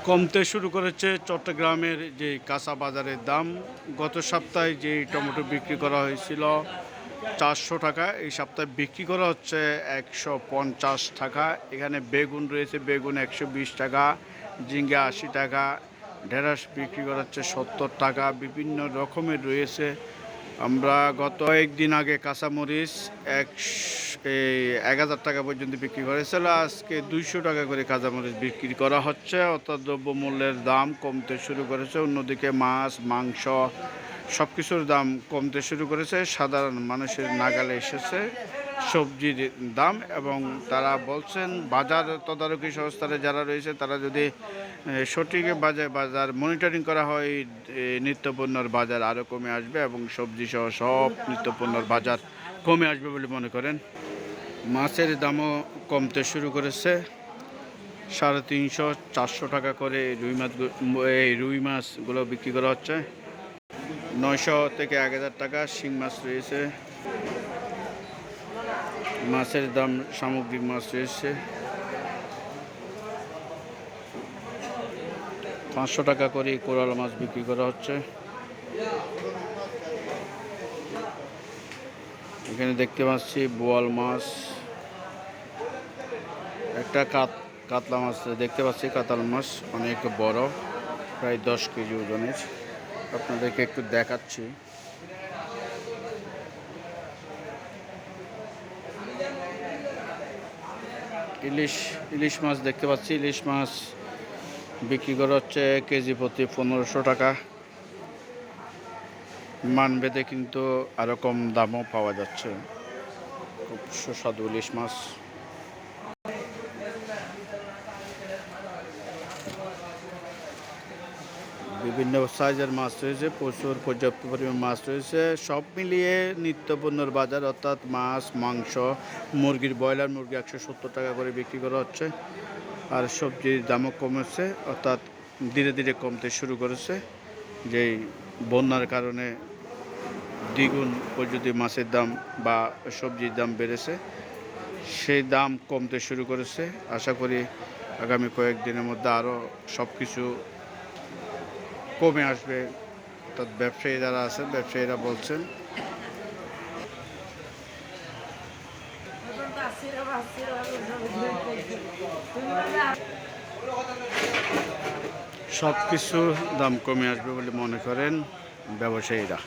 কমতে শুরু করেছে চট্টগ্রামের যে কাঁচা বাজারের দাম। গত সপ্তাহে যে টমেটো বিক্রি করা হয়েছিল 400 টাকা, এই সপ্তাহে বিক্রি করা হচ্ছে 150 টাকা। এখানে বেগুন রয়েছে, বেগুন 120 টাকা, ঝিঙ্গা 80 টাকা, ঢেঁড়স বিক্রি করা হচ্ছে 70 টাকা, বিভিন্ন রকমের রয়েছে। আমরা গত একদিন আগে কাঁচামরিচ 1000 টাকা পর্যন্ত বিক্রি করেছিল, আজকে 200 টাকা করে কাঁচামরিচ বিক্রি করা হচ্ছে। অর্থাৎ দ্রব্যমূল্যের দাম কমতে শুরু করেছে। অন্যদিকে মাছ, মাংস সব কিছুর দাম কমতে শুরু করেছে। সাধারণ মানুষের নাগালে এসেছে সবজির দাম, এবং তারা বলছেন বাজার তদারকি সংস্থারে যারা রয়েছে তারা যদি সঠিক বাজার মনিটরিং করা হয়, নিত্যপণ্যের বাজার আরও কমে আসবে এবং সবজি সহ সব নিত্যপণ্যের বাজার কমে আসবে বলে মনে করেন। মাছের দামও কমতে শুরু করেছে। 350-400 টাকা করে রুই মাছগুলো বিক্রি করা হচ্ছে। 900 থেকে 1000 টাকা শিং মাছ রয়েছে। মাছের দাম সামুদ্রিক মাছ রয়েছে 500 টাকা করে কোরাল মাছ বিক্রি করা হচ্ছে। এখানে দেখতে পাচ্ছি বোয়াল মাছ, একটা কাতলা মাছ দেখতে পাচ্ছি, কাতাল মাছ অনেক বড়, প্রায় 10 কেজি ওজনের। আপনাদেরকে একটু দেখাচ্ছি। ইলিশ মাছ দেখতে পাচ্ছি, ইলিশ মাছ বিক্রি করা হচ্ছে কেজি প্রতি 1500 টাকা। মানভেদে কিন্তু আরও কম দামও পাওয়া যাচ্ছে। খুব সুস্বাদু ইলিশ মাছ। বিভিন্ন সাইজের মাছ রয়েছে, প্রচুর পর্যাপ্ত পরিমাণ মাছ রয়েছে। সব মিলিয়ে নিত্যপণ্যের বাজার, অর্থাৎ মাছ, মাংস, মুরগির ব্রয়লার মুরগি 170 টাকা করে বিক্রি করা হচ্ছে। আর সবজির দামও কমেছে, অর্থাৎ ধীরে ধীরে কমতে শুরু করেছে। যেই বন্যার কারণে দ্বিগুণ পর্যন্ত মাছের দাম বা সবজির দাম বেড়েছে, সেই দাম কমতে শুরু করেছে। আশা করি আগামী কয়েকদিনের মধ্যে আরও সব কিছু কমে আসবে। অর্থাৎ ব্যবসায়ী যারা আছেন, ব্যবসায়ীরা বলছেন সব কিছু দাম কমে আসবে বলে মনে করেন ব্যবসায়ীরা।